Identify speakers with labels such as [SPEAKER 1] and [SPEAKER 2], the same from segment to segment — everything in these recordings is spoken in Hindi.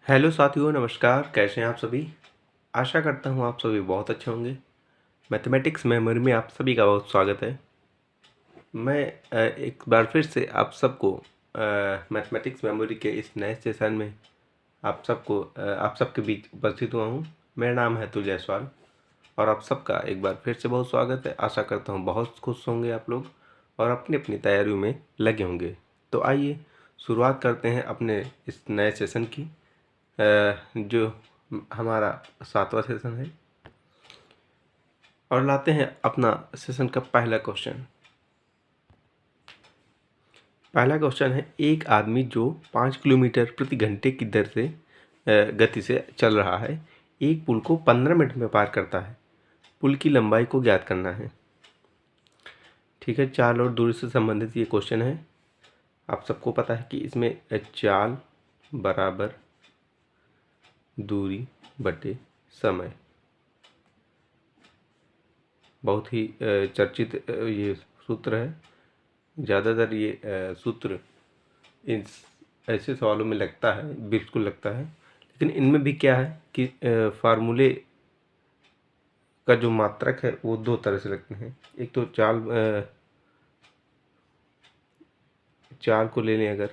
[SPEAKER 1] हेलो साथियों, नमस्कार। कैसे हैं आप सभी? आशा करता हूँ आप सभी बहुत अच्छे होंगे। मैथमेटिक्स मेमोरी में आप सभी का बहुत स्वागत है। मैं एक बार फिर से आप सबको मैथमेटिक्स मेमोरी के इस नए सेशन में आप सबके बीच उपस्थित हुआ हूँ। मेरा नाम है अतुल जायसवाल और आप सबका एक बार फिर से बहुत स्वागत है। आशा करता हूँ बहुत खुश होंगे आप लोग और अपनी अपनी तैयारियों में लगे होंगे। तो आइए शुरुआत करते हैं अपने इस नए सेशन की, जो हमारा 7वां सेशन है, और लाते हैं अपना सेशन का पहला क्वेश्चन। पहला क्वेश्चन है, एक आदमी जो 5 किलोमीटर प्रति घंटे की दर से गति से चल रहा है, एक पुल को 15 मिनट में पार करता है। पुल की लंबाई को ज्ञात करना है। ठीक है, चाल और दूरी से संबंधित ये क्वेश्चन है। आप सबको पता है कि इसमें चाल बराबर दूरी बटे समय, बहुत ही चर्चित ये सूत्र है। ज़्यादातर ये सूत्र इस ऐसे सवालों में लगता है, बिल्कुल लगता है। लेकिन इनमें भी क्या है कि फार्मूले का जो मात्रक है वो दो तरह से लगते हैं। एक तो चाल को ले लें अगर,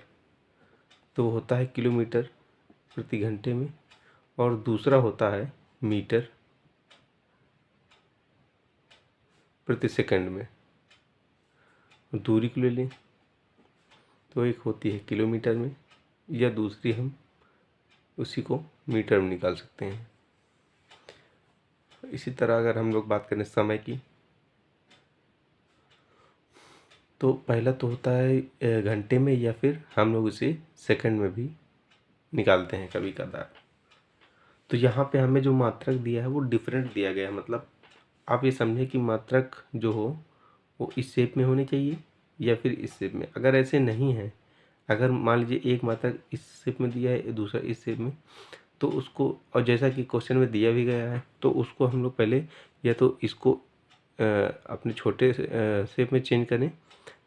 [SPEAKER 1] तो वो होता है किलोमीटर प्रति घंटे में, और दूसरा होता है मीटर प्रति सेकंड में। दूरी को ले लें तो एक होती है किलोमीटर में, या दूसरी हम उसी को मीटर में निकाल सकते हैं। इसी तरह अगर हम लोग बात करें समय की, तो पहला तो होता है घंटे में, या फिर हम लोग उसे सेकंड में भी निकालते हैं कभी कभार। तो यहाँ पे हमें जो मात्रक दिया है वो डिफरेंट दिया गया है। मतलब आप ये समझें कि मात्रक जो हो वो इस शेप में होनी चाहिए या फिर इस शेप में। अगर ऐसे नहीं है, अगर मान लीजिए एक मात्रक इस शेप में दिया है, दूसरा इस शेप में, तो उसको, और जैसा कि क्वेश्चन में दिया भी गया है, तो उसको हम लोग पहले या तो इसको अपने छोटे शेप में चेंज करें,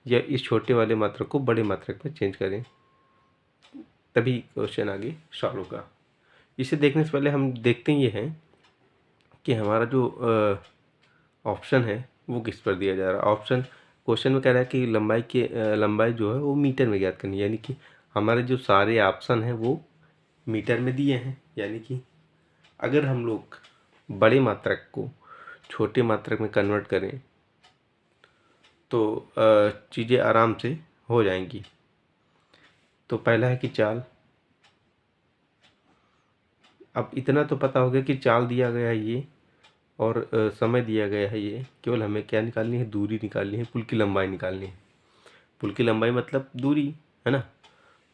[SPEAKER 1] या इस छोटे वाले मात्रक को बड़े मात्रक में चेंज करें, तभी क्वेश्चन आगे सॉल्व होगा। इसे देखने से पहले हम देखते ये हैं कि हमारा जो ऑप्शन है वो किस पर दिया जा रहा है। ऑप्शन क्वेश्चन में कह रहा है कि लंबाई जो है वो मीटर में ज्ञात करनी है, यानी कि हमारे जो सारे ऑप्शन हैं वो मीटर में दिए हैं। यानी कि अगर हम लोग बड़े मात्रक को छोटे मात्रक में कन्वर्ट करें तो चीज़ें आराम से हो जाएंगी। तो पहला है कि चाल। अब इतना तो पता होगा कि चाल दिया गया है ये, और समय दिया गया है ये। केवल हमें क्या निकालनी है? दूरी निकालनी है, पुल की लंबाई निकालनी है। पुल की लंबाई मतलब दूरी, है ना।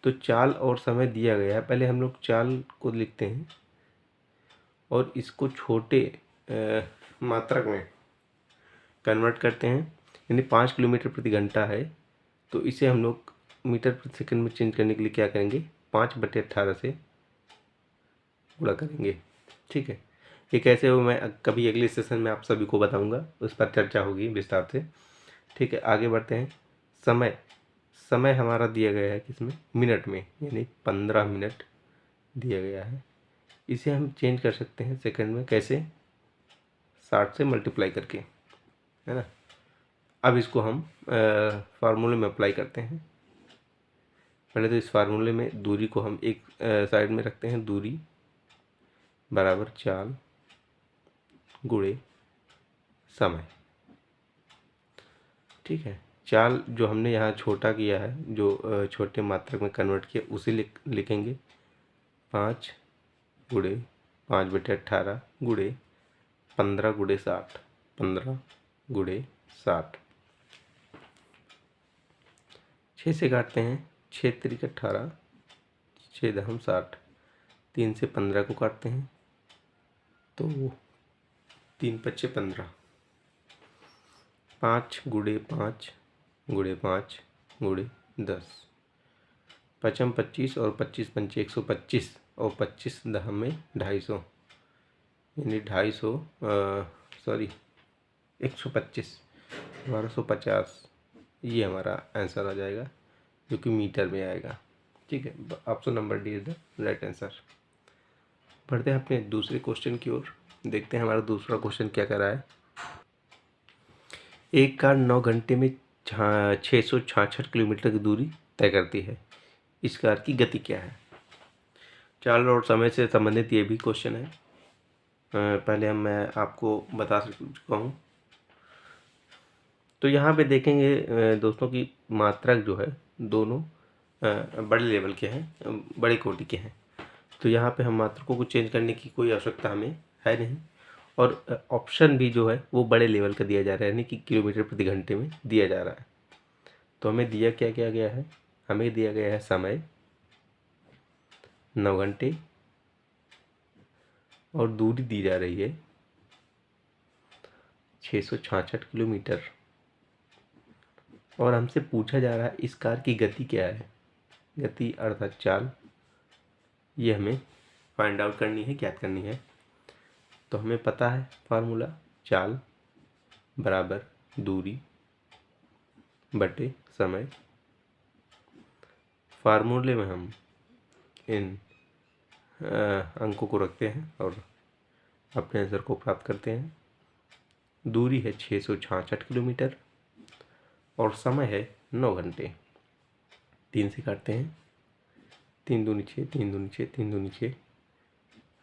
[SPEAKER 1] तो चाल और समय दिया गया है। पहले हम लोग चाल को लिखते हैं और इसको छोटे मात्रक में कन्वर्ट करते हैं। यानी 5 किलोमीटर प्रति घंटा है, तो इसे हम लोग मीटर प्रति सेकंड में चेंज करने के लिए क्या करेंगे? 5/18 से गुणा करेंगे। ठीक है, ये कैसे हो मैं कभी अगले सेशन में आप सभी को बताऊंगा, उस पर चर्चा होगी विस्तार से। ठीक है, आगे बढ़ते हैं। समय समय हमारा दिया गया है किसमें? मिनट में, यानी 15 मिनट दिया गया है। इसे हम चेंज कर सकते हैं सेकंड में। कैसे? 60 से मल्टीप्लाई करके, है ना। अब इसको हम फार्मूले में अप्लाई करते हैं। पहले तो इस फार्मूले में दूरी को हम एक साइड में रखते हैं। दूरी बराबर चाल गुणे समय। ठीक है, चाल जो हमने यहाँ छोटा किया है, जो छोटे मात्रक में कन्वर्ट किया, उसे लिखेंगे 5 गुणे 5/18 गुणे 15 गुणे 60। 15 गुणे 60। 6 से काटते हैं। 6 तिरिक 18, 6 दहम 60। 3 से 15 को काटते हैं तो 3 पच्चे 15। 5 गुणे 5 गुणे 5 गुणे 10। 5 25 और 25 पंचे 125, और 25 दहम में 250, यानी 125, 1250। ये हमारा आंसर आ जाएगा, जो कि मीटर में आएगा। ठीक है, option number D is the right answer. बढ़ते हैं अपने दूसरे क्वेश्चन की ओर। देखते हैं हमारा दूसरा क्वेश्चन क्या कर रहा है। एक कार 9 घंटे में 666 किलोमीटर की दूरी तय करती है। इस कार की गति क्या है? चाल और समय से संबंधित ये भी क्वेश्चन है। पहले मैं आपको बता चुका हूँ। तो यहाँ पे देखेंगे दोस्तों की मात्रक जो है दोनों बड़े लेवल के हैं, बड़े कोटि के हैं। तो यहाँ पे हम मात्रकों को चेंज करने की कोई आवश्यकता हमें है नहीं, और ऑप्शन भी जो है वो बड़े लेवल का दिया जा रहा है, यानी कि किलोमीटर प्रति घंटे में दिया जा रहा है। तो हमें दिया क्या क्या गया है? हमें दिया गया है समय 9 घंटे और दूरी दी जा रही है 666 किलोमीटर, और हमसे पूछा जा रहा है इस कार की गति क्या है। गति अर्थात चाल, ये हमें फाइंड आउट करनी है, ज्ञात करनी है। तो हमें पता है फार्मूला, चाल बराबर दूरी बटे समय। फार्मूले में हम इन अंकों को रखते हैं और अपने आंसर को प्राप्त करते हैं। दूरी है 666 किलोमीटर और समय है 9 घंटे। 3 से काटते हैं, 3 दूनी 6, 3 दूनी 6, 3 दूनी 6।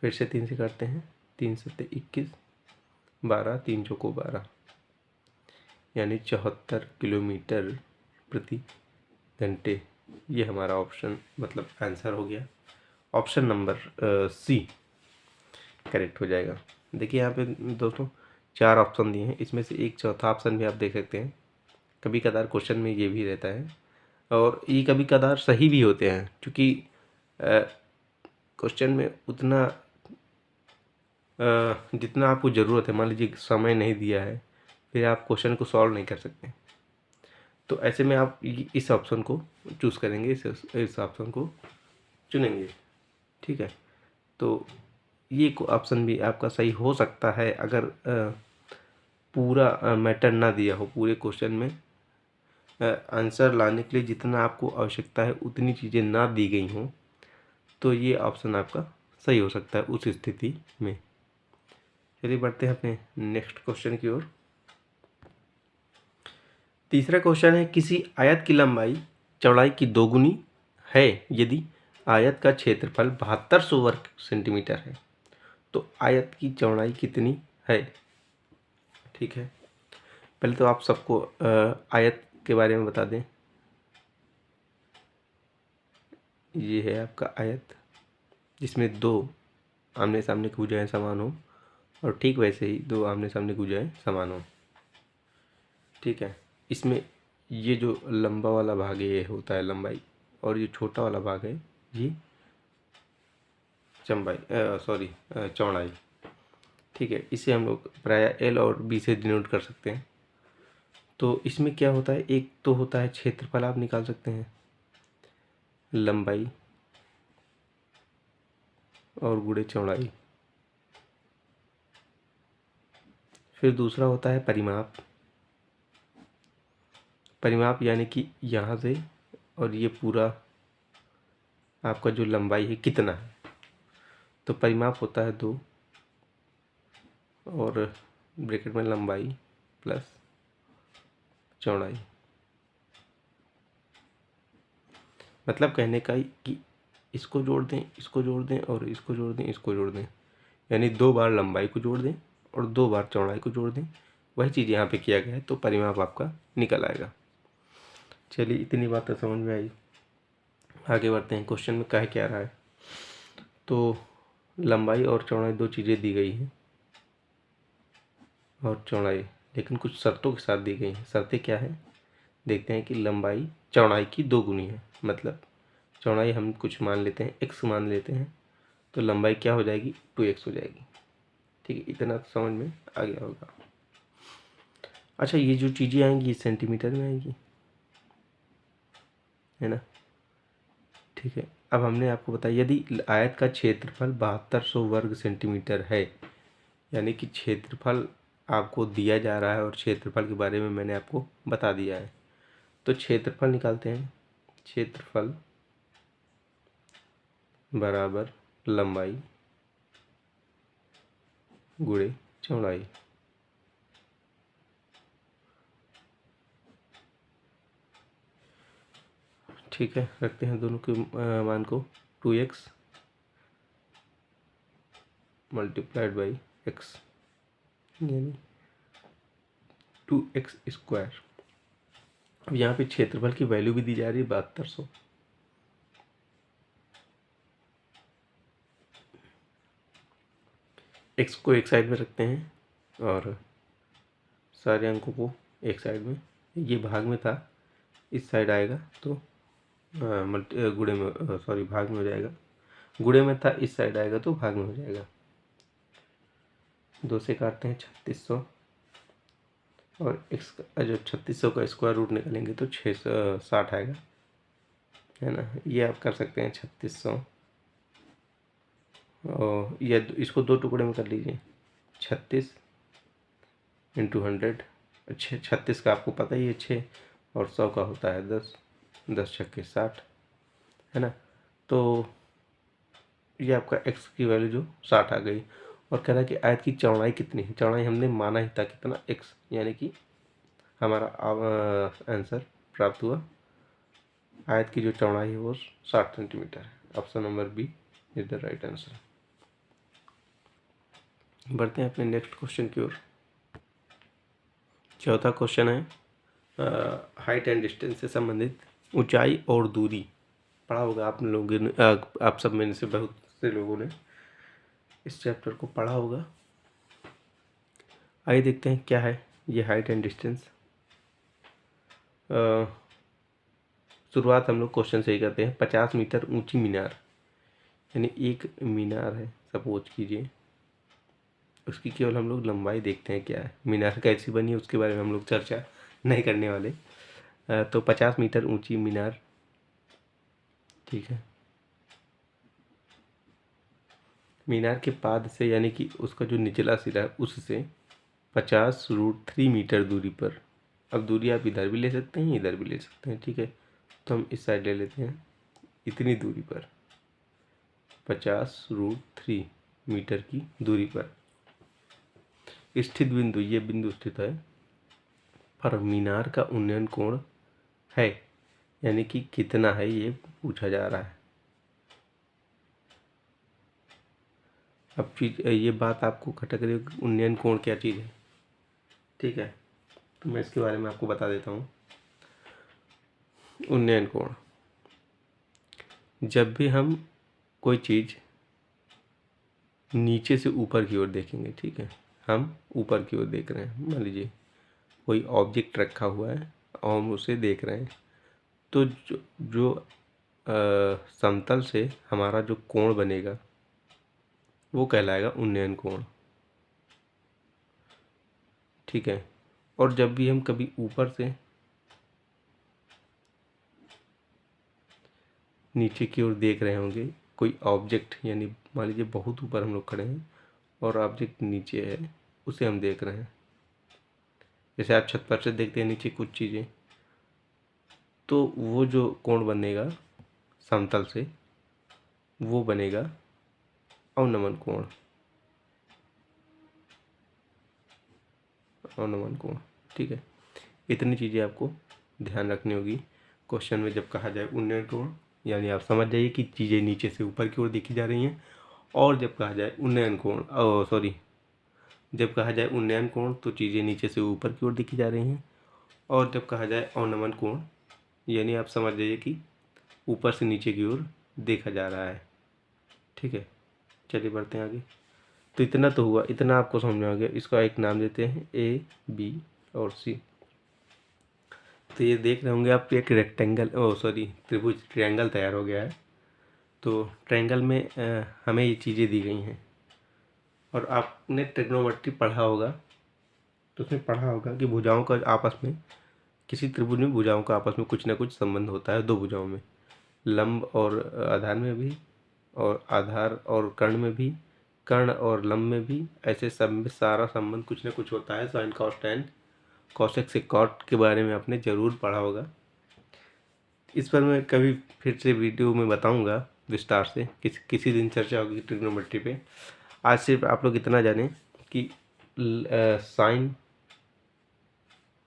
[SPEAKER 1] फिर से 3 से काटते हैं, 3 सत्ते 21, 12, 3 चौको 12, यानी 74 किलोमीटर प्रति घंटे। ये हमारा ऑप्शन मतलब आंसर हो गया। ऑप्शन नंबर सी करेक्ट हो जाएगा। देखिए यहाँ पे दोस्तों 4 ऑप्शन दिए हैं, इसमें से एक चौथा ऑप्शन भी आप देख सकते हैं। कभी कदार क्वेश्चन में ये भी रहता है और ये कभी कदार सही भी होते हैं, क्योंकि क्वेश्चन में उतना जितना आपको ज़रूरत है, मान लीजिए समय नहीं दिया है, फिर आप क्वेश्चन को सॉल्व नहीं कर सकते। तो ऐसे में आप इस ऑप्शन को चूज़ करेंगे, इस ऑप्शन को चुनेंगे, ठीक है। तो ये ऑप्शन भी आपका सही हो सकता है अगर पूरा मैटर ना दिया हो, पूरे क्वेश्चन में आंसर लाने के लिए जितना आपको आवश्यकता है उतनी चीज़ें ना दी गई हों, तो ये ऑप्शन आपका सही हो सकता है उस स्थिति में। चलिए बढ़ते हैं अपने नेक्स्ट क्वेश्चन की ओर। तीसरा क्वेश्चन है, किसी आयत की लंबाई चौड़ाई की दोगुनी है यदि आयत का क्षेत्रफल 7200 वर्ग सेंटीमीटर है, तो आयत की चौड़ाई कितनी है? ठीक है, पहले तो आप सबको आयत के बारे में बता दें। ये है आपका आयत जिसमें दो आमने सामने की भुजाएं समान हो, और ठीक वैसे ही दो आमने सामने की भुजाएं समान हो, ठीक है। इसमें ये जो लंबा वाला भाग ये होता है लंबाई, और ये छोटा वाला भाग है ये चौड़ाई, ठीक है। इसे हम लोग प्रायः एल और बी से डिनोट कर सकते हैं। तो इसमें क्या होता है, एक तो होता है क्षेत्रफल, आप निकाल सकते हैं लंबाई और गुणे चौड़ाई। फिर दूसरा होता है परिमाप, परिमाप यानी कि यहाँ से और ये पूरा आपका जो लंबाई है कितना है, तो परिमाप होता है 2 और ब्रैकेट में लंबाई प्लस चौड़ाई। मतलब कहने का कि इसको जोड़ दें, इसको जोड़ दें और इसको जोड़ दें, इसको जोड़ दें, यानी 2 बार लंबाई को जोड़ दें और 2 बार चौड़ाई को जोड़ दें। वही चीज़ यहाँ पे किया गया है, तो परिमाप आपका निकल आएगा। चलिए इतनी बात तो समझ में आई, आगे बढ़ते हैं। क्वेश्चन में कह क्या रहा है, तो लंबाई और चौड़ाई दो चीज़ें दी गई हैं और चौड़ाई, लेकिन कुछ शर्तों के साथ दी गई हैं। शर्तें क्या है देखते हैं कि लंबाई चौड़ाई की दोगुनी है, मतलब चौड़ाई हम कुछ मान लेते हैं x मान लेते हैं, तो लंबाई क्या हो जाएगी 2x हो जाएगी, ठीक है। इतना तो समझ में आ गया होगा। अच्छा, ये जो चीज़ें आएंगी ये सेंटीमीटर में आएंगी, है ना, ठीक है। अब हमने आपको बताया यदि आयत का क्षेत्रफल 7200 वर्ग सेंटीमीटर है, यानी कि क्षेत्रफल आपको दिया जा रहा है और क्षेत्रफल के बारे में मैंने आपको बता दिया है। तो क्षेत्रफल निकालते हैं, क्षेत्रफल बराबर लंबाई गुणे चौड़ाई। ठीक है, रखते हैं दोनों के मान को 2x मल्टीप्लाइड बाई x यानी 2x स्क्वायर। अब यहाँ पे क्षेत्रफल की वैल्यू भी दी जा रही है 7200। x को एक साइड में रखते हैं और सारे अंकों को एक साइड में। ये भाग में था, इस साइड आएगा तो गुणे में सॉरी भाग में हो जाएगा। गुणे में था, इस साइड आएगा तो भाग में हो जाएगा। 2 से काटते हैं 3600 और x जो 3600 का स्क्वायर रूट निकालेंगे तो 660 आएगा, है ना। ये आप कर सकते हैं 3600 और ये इसको 2 टुकड़े में कर लीजिए। 36 इंटू 100, 36 का आपको पता ही है 6 और 100 का होता है 10, 10 छक्के 60, है ना। तो ये आपका x की वैल्यू जो 60 आ गई। और कह रहा है कि आयत की चौड़ाई कितनी है। चौड़ाई हमने माना ही था कितना x, यानी कि हमारा आंसर प्राप्त हुआ। आयत की जो चौड़ाई है वो 60 सेंटीमीटर है। Option number B is the right answer. बढ़ते हैं अपने नेक्स्ट क्वेश्चन की ओर। चौथा क्वेश्चन है हाइट एंड डिस्टेंस से संबंधित ऊंचाई और दूरी। पढ़ा होगा आप लोगों ने, आप सब में से बहुत से लोगों ने इस चैप्टर को पढ़ा होगा। आइए देखते हैं क्या है ये हाइट एंड डिस्टेंस। शुरुआत हम लोग क्वेश्चन से ही करते हैं। 50 मीटर ऊंची मीनार, यानी एक मीनार है सपोज कीजिए, उसकी केवल हम लोग लंबाई देखते हैं क्या है, मीनार कैसी बनी है उसके बारे में हम लोग चर्चा नहीं करने वाले। तो 50 मीटर ऊंची मीनार, ठीक है। मीनार के पाद से यानी कि उसका जो निचला सिरा है उससे 50√3 मीटर दूरी पर। अब दूरी आप इधर भी ले सकते हैं, इधर भी ले सकते हैं, ठीक है। तो हम इस साइड ले लेते हैं। इतनी दूरी पर 50√3 मीटर की दूरी पर स्थित बिंदु, ये बिंदु स्थित है, पर मीनार का उन्नयन कोण है, यानी कि कितना है ये पूछा जा रहा है। अब चीज ये बात आपको खटक रही है, उन्नयन कोण क्या चीज़ है, ठीक है। तो मैं इसके बारे में आपको बता देता हूँ। उन्नयन कोण, जब भी हम कोई चीज़ नीचे से ऊपर की ओर देखेंगे, ठीक है, हम ऊपर की ओर देख रहे हैं, मान लीजिए कोई ऑब्जेक्ट रखा हुआ है और हम उसे देख रहे हैं, तो जो समतल से हमारा जो कोण बनेगा वो कहलाएगा उन्नयन कोण, ठीक है। और जब भी हम कभी ऊपर से नीचे की ओर देख रहे होंगे कोई ऑब्जेक्ट, यानी मान लीजिए बहुत ऊपर हम लोग खड़े हैं और ऑब्जेक्ट नीचे है, उसे हम देख रहे हैं। जैसे आप छत पर से देखते हैं नीचे कुछ चीज़ें, तो वो जो कोण बनेगा समतल से वो बनेगा अवनमन कोण, अवनमन कोण, ठीक है। इतनी चीज़ें आपको ध्यान रखनी होगी क्वेश्चन में। जब कहा जाए उन्नयन कोण, यानी आप समझ जाइए कि चीज़ें नीचे से ऊपर की ओर देखी जा रही हैं। और जब कहा जाए उन्नयन कोण, जब कहा जाए उन्नयन कोण तो चीज़ें नीचे से ऊपर की ओर देखी जा रही हैं। और जब कहा जाए अवनमन कोण, यानी आप समझ जाइए कि ऊपर से नीचे की ओर देखा जा रहा है, ठीक है। चलिए बढ़ते हैं आगे। तो इतना तो हुआ, इतना आपको समझ में आ गया। इसका एक नाम देते हैं ए, बी और सी। तो ये देख रहे होंगे आप, एक रेक्टेंगल त्रिभुज, ट्रायंगल तैयार हो गया है। तो ट्रायंगल में हमें ये चीज़ें दी गई हैं। और आपने ट्रिग्नोमेट्री पढ़ा होगा, तो उसमें पढ़ा होगा कि भुजाओं का आपस में, किसी त्रिभुज में भुजाओं का आपस में कुछ ना कुछ संबंध होता है। दो भुजाओं में, लंब और आधार में भी, और आधार और कर्ण में भी, कर्ण और लंब में भी, ऐसे सब में सारा संबंध कुछ ना कुछ होता है। साइन कॉस टैन, कॉसेक से कॉट के बारे में आपने ज़रूर पढ़ा होगा। इस पर मैं कभी फिर से वीडियो में बताऊंगा विस्तार से, किसी दिन चर्चा होगी ट्रिग्नोमेट्री पे। आज सिर्फ आप लोग इतना जानें कि sine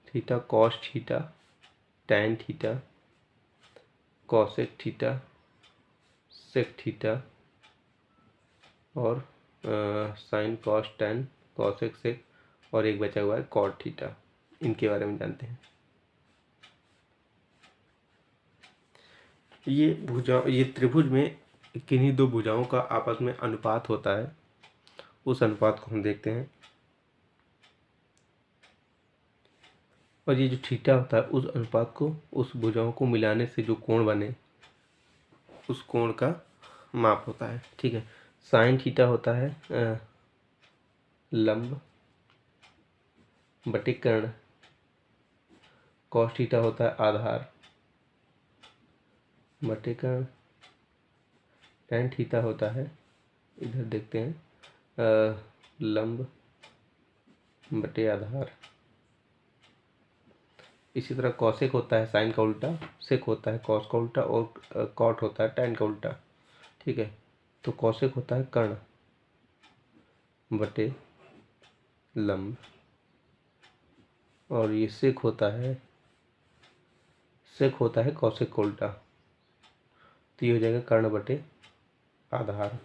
[SPEAKER 1] theta cos theta tan theta cosec theta sec theta और sine cos tan cosec sec और एक बचा हुआ है कॉट थीटा, इनके बारे में जानते हैं। ये त्रिभुज में किन्हीं दो भुजाओं का आपस में अनुपात होता है, उस अनुपात को हम देखते हैं। और ये जो थीटा होता है उस अनुपात को, उस भुजाओं को मिलाने से जो कोण बने उस कोण का माप होता है। ठीक है, साइन थीटा होता है लंब बटे कर्ण, कॉस थीटा होता है आधार बटे कर्ण, टैन थीटा होता है, इधर देखते हैं, लंब बटे आधार। इसी तरह कॉसेक होता है साइन का उल्टा, सेक होता है कॉस का उल्टा और कॉट होता है टैन का उल्टा। ठीक है, तो कॉसेक होता है कर्ण बटे लंब और ये सेक होता है कॉसेक का उल्टा, तो ये हो जाएगा कर्ण बटे आधार।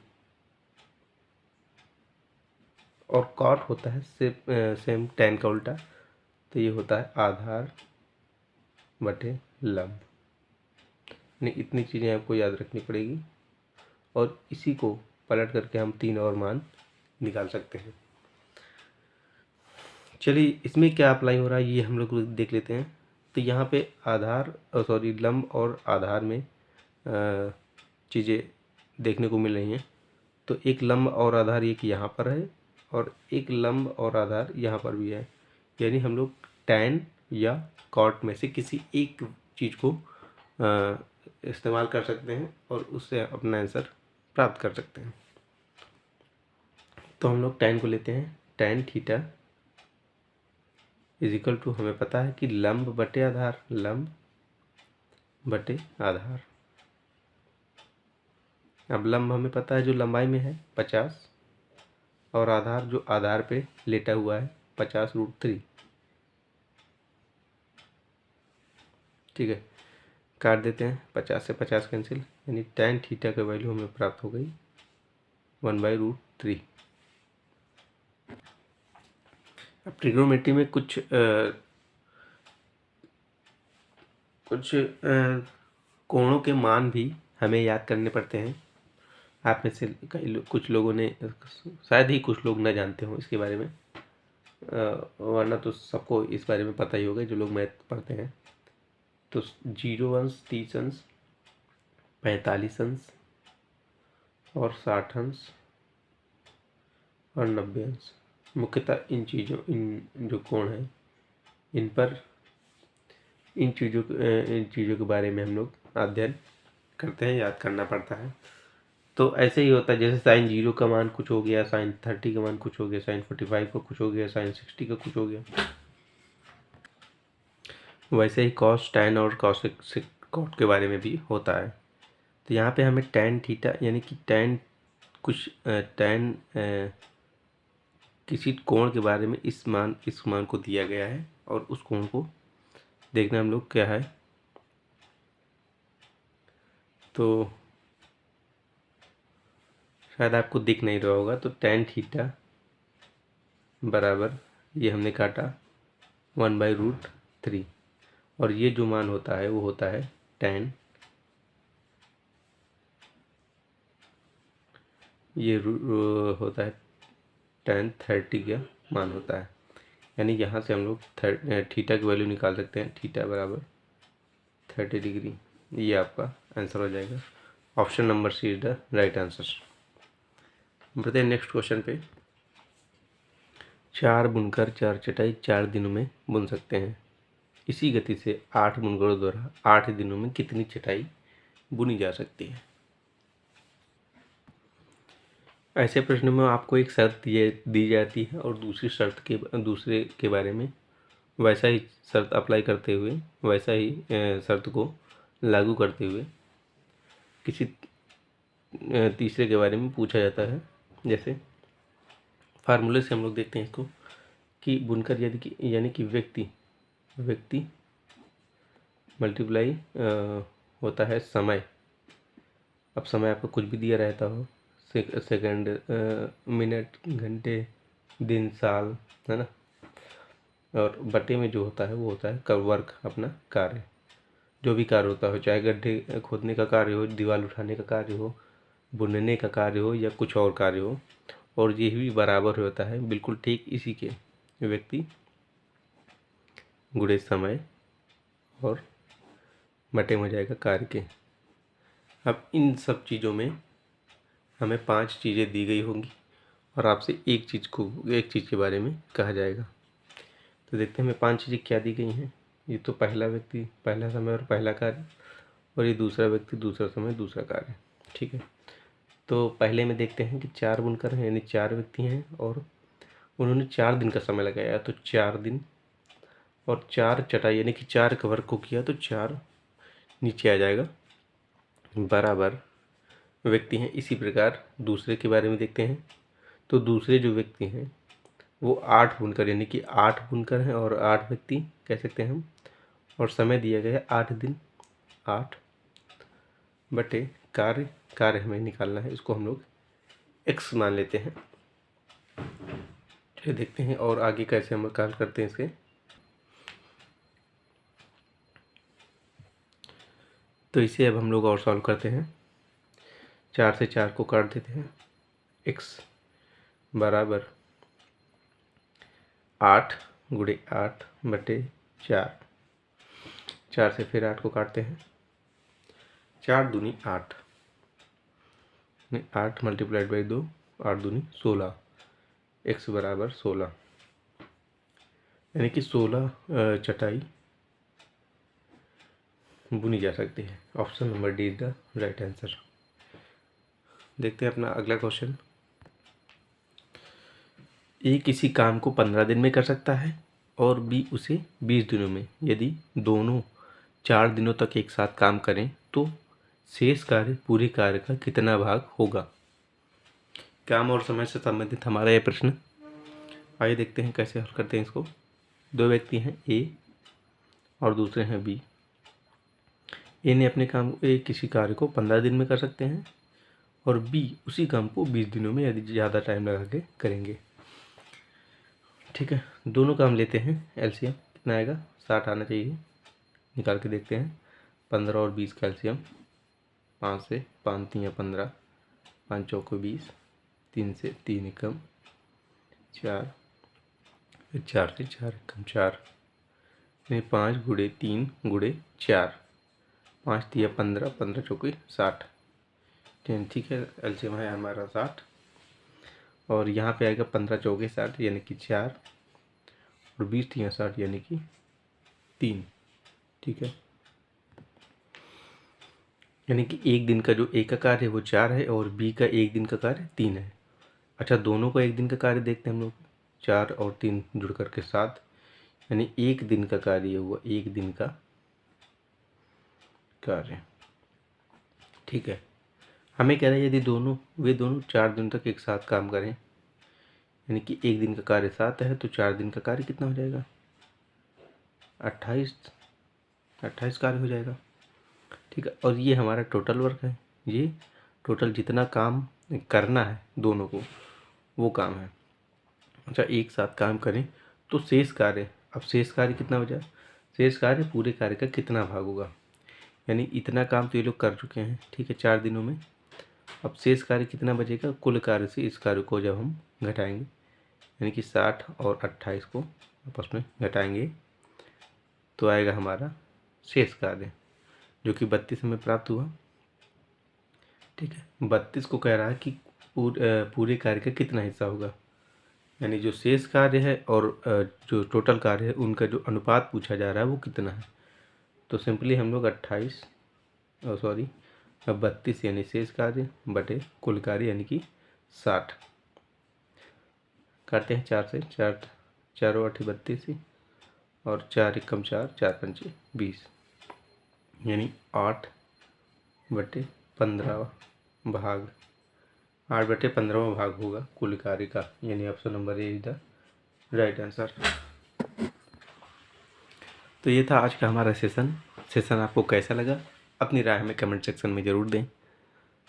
[SPEAKER 1] और कॉट होता है सेम टैन का उल्टा, तो ये होता है आधार बटे लंब। नहीं, इतनी चीज़ें आपको याद रखनी पड़ेगी और इसी को पलट करके हम 3 और मान निकाल सकते हैं। चलिए इसमें क्या अप्लाई हो रहा है ये हम लोग देख लेते हैं। तो यहाँ पे लंब और आधार में चीज़ें देखने को मिल रही हैं। तो एक लंब और आधार एक यहाँ पर है और एक लंब और आधार यहाँ पर भी है, यानी हम लोग टैन या कॉट में से किसी एक चीज़ को इस्तेमाल कर सकते हैं और उससे अपना आंसर प्राप्त कर सकते हैं। तो हम लोग टैन को लेते हैं, tan theta is equal to, हमें पता है कि लंब बटे आधार, लंब बटे आधार। अब लंब हमें पता है जो लंबाई में है 50 और आधार जो आधार पे लेटा हुआ है 50√3। ठीक है, काट देते हैं, 50 से 50 कैंसिल, यानी टैन थीटा का वैल्यू हमें प्राप्त हो गई 1/√3। अब ट्रिग्नोमेट्री में कुछ कोणों के मान भी हमें याद करने पड़ते हैं। आप में से कुछ लोगों ने, शायद ही कुछ लोग न जानते हों इसके बारे में, वरना तो सबको इस बारे में पता ही होगा जो लोग मैथ पढ़ते हैं। तो 0 अंश, 30 अंश, 45 अंश और 60 अंश और 90 अंश, मुख्यतः इन जो कोण हैं इन चीज़ों के बारे में हम लोग अध्ययन करते हैं, याद करना पड़ता है। तो ऐसे ही होता है, जैसे साइन 0 का मान कुछ हो गया, साइन 30 का मान कुछ हो गया, साइन 45 का कुछ हो गया, साइन 60 का कुछ हो गया, वैसे ही कॉस टैन और कॉसेक कॉट के बारे में भी होता है। तो यहाँ पे हमें टैन थीटा यानी कि टैन किसी कोण के बारे में इस मान को दिया गया है और उस कोण को देखना हम लोग क्या है। तो शायद आपको दिख नहीं रहा होगा, तो टैन थीटा बराबर, ये हमने काटा 1/√3 और ये जो मान होता है वो होता है टैन, ये होता है टैन 30 का मान होता है। यानी यहाँ से हम लोग थीटा की वैल्यू निकाल सकते हैं, थीटा बराबर 30 डिग्री। ये आपका आंसर हो जाएगा। Option number C is the right answer. बढ़ते हैं नेक्स्ट क्वेश्चन पे। 4 बुनकर 4 चटाई 4 दिनों में बुन सकते हैं। इसी गति से 8 बुनकरों द्वारा 8 दिनों में कितनी चटाई बुनी जा सकती है। ऐसे प्रश्न में आपको एक शर्त दी जाती है और दूसरे के बारे में वैसा ही शर्त अप्लाई करते हुए, वैसा ही शर्त को लागू करते हुए किसी तीसरे के बारे में पूछा जाता है। जैसे फार्मूले से हम लोग देखते हैं इसको कि बुनकर यानी कि व्यक्ति मल्टीप्लाई होता है समय। अब समय आपको कुछ भी दिया रहता हो, सेकंड, मिनट, घंटे, दिन, साल, है ना, और बटे में जो होता है वो होता है वर्क, अपना कार्य। जो भी कार्य होता हो, चाहे गड्ढे खोदने का कार्य हो, दीवार उठाने का कार्य हो, बुनने का कार्य हो, या कुछ और कार्य हो, और ये भी बराबर होता है बिल्कुल ठीक इसी के, व्यक्ति गुणे समय और बटे में हो जाएगा कार्य के। अब इन सब चीज़ों में हमें 5 चीज़ें दी गई होंगी और आपसे एक चीज़ के बारे में कहा जाएगा। तो देखते हैं हमें 5 चीज़ें क्या दी गई हैं। ये तो पहला व्यक्ति, पहला समय और पहला कार्य, और ये दूसरा व्यक्ति, दूसरा समय, दूसरा कार्य। ठीक है, तो पहले में देखते हैं कि 4 बुनकर हैं, यानी 4 व्यक्ति हैं और उन्होंने 4 दिन का समय लगाया। तो 4 दिन और 4 चटाई यानी कि 4 कवर को किया, तो 4 नीचे आ जाएगा, बराबर व्यक्ति हैं। इसी प्रकार दूसरे के बारे में देखते हैं। तो दूसरे जो व्यक्ति हैं वो 8 बुनकर यानी कि 8 बुनकर हैं और 8 व्यक्ति कह सकते हैं हम, और समय दिया गया है 8 दिन। 8 बटे कार्य हमें निकालना है, इसको हम लोग x मान लेते हैं। चलिए देखते हैं और आगे कैसे हम निकाल करते हैं इसके। तो इसे अब हम लोग और सॉल्व करते हैं। 4 से 4 को काट देते हैं, x बराबर 8 गुणे 8 बटे 4। 4 से फिर 8 को काटते हैं, 4 दूनी 8, 8 मल्टीप्लाइड बाई 2, 8 दूनी 16, x बराबर 16, यानी कि 16 चटाई बुनी जा सकती है। Option number D is the right answer. देखते हैं अपना अगला क्वेश्चन। ए किसी काम को 15 दिन में कर सकता है और बी उसे 20 दिनों में। यदि दोनों 4 दिनों तक एक साथ काम करें तो शेष कार्य पूरे कार्य का कितना भाग होगा। काम और समय से संबंधित हमारा यह प्रश्न। आइए देखते हैं कैसे हल करते हैं इसको। 2 व्यक्ति हैं, ए और दूसरे हैं बी। ए ने अपने काम किसी कार्य को 15 दिन में कर सकते हैं और बी उसी काम को 20 दिनों में यदि ज़्यादा टाइम लगा के करेंगे। ठीक है, दोनों काम लेते हैं, एलसीएम कितना आएगा, 60 आना चाहिए। निकाल के देखते हैं, 15 और 20 का एलसीएम, 5 से 5 3 15, 5 चौको 20, 3 से 3 एकम 4, 4 से 4 एकम 4, 5 गुणे 3 गुणे 4, 5 3 15, 15 चौके 60। ठीक है, एलसीएम है हमारा 60 और यहाँ पे आएगा 15 चौके 60 यानी कि 4 और 20 3 60 यानी कि 3। ठीक है, यानी कि एक दिन का जो ए का कार्य है वो 4 है और बी का एक दिन का कार्य 3 है। अच्छा, दोनों का एक दिन का कार्य देखते हैं हम लोग, 4 और 3 जुड़ करके 7, यानी एक दिन का कार्य हुआ, एक दिन का कार्य। ठीक है, हमें कह रहा है यदि वे दोनों 4 दिन तक एक साथ काम करें, यानी कि एक दिन का कार्य 7 है तो 4 दिन का कार्य कितना हो जाएगा, 28 कार्य हो जाएगा। ठीक है, और ये हमारा टोटल वर्क है, ये टोटल जितना काम करना है दोनों को वो काम है। अच्छा, एक साथ काम करें तो शेष कार्य, अब शेष कार्य कितना बचा, शेष कार्य पूरे कार्य का कितना भाग होगा, यानी इतना काम तो ये लोग कर चुके हैं। ठीक है, 4 दिनों में। अब शेष कार्य कितना बचेगा, कुल कार्य से इस कार्य को जब हम घटाएंगे, यानी कि 60 और 28 को आपस में घटाएंगे तो आएगा हमारा शेष कार्य, जो कि 32 हमें प्राप्त हुआ। ठीक है, 32 को कह रहा है कि पूरे कार्य का कितना हिस्सा होगा, यानी जो शेष कार्य है और जो टोटल कार्य है उनका जो अनुपात पूछा जा रहा है वो कितना है। तो सिंपली हम लोग 32 यानी शेष कार्य बटे कुल कार्य यानी कि 60 काटते हैं, 4 से 4 4 8 32 और 4 एकम 4, 4 पंचे 20, यानी 8 बटे 15 भाग 8/15वां भाग होगा कुल कार्य का, यानी option number A is the right answer. तो ये था आज का हमारा सेशन आपको कैसा लगा अपनी राय हमें कमेंट सेक्शन में ज़रूर दें,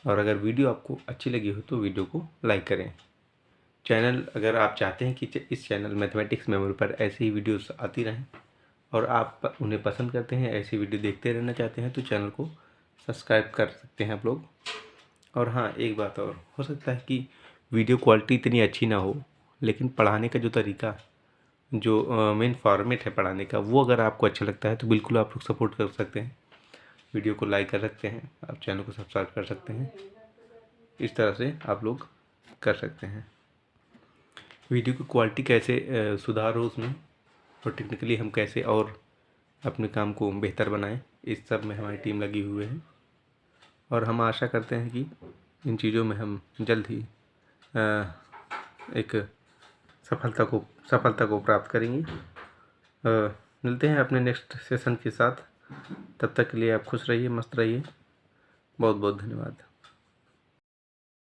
[SPEAKER 1] और अगर वीडियो आपको अच्छी लगी हो तो वीडियो को लाइक करें। चैनल अगर आप चाहते हैं कि इस चैनल मैथमेटिक्स मेमोरी पर ऐसे ही वीडियोस आती रहें और आप उन्हें पसंद करते हैं, ऐसी वीडियो देखते रहना चाहते हैं, तो चैनल को सब्सक्राइब कर सकते हैं आप लोग। और हाँ, एक बात और, हो सकता है कि वीडियो क्वालिटी इतनी अच्छी ना हो, लेकिन पढ़ाने का जो तरीका, जो मेन फॉर्मेट है पढ़ाने का, वो अगर आपको अच्छा लगता है तो बिल्कुल आप लोग सपोर्ट कर सकते हैं, वीडियो को लाइक कर सकते हैं, आप चैनल को सब्सक्राइब कर सकते हैं। इस तरह से आप लोग कर सकते हैं। वीडियो की क्वालिटी कैसे सुधार हो उसमें, और टेक्निकली हम कैसे और अपने काम को बेहतर बनाएं, इस सब में हमारी टीम लगी हुई है। और हम आशा करते हैं कि इन चीज़ों में हम जल्द ही एक सफलता को प्राप्त करेंगे। मिलते हैं अपने नेक्स्ट सेशन के साथ। तब तक के लिए आप खुश रहिए, मस्त रहिए। बहुत बहुत धन्यवाद।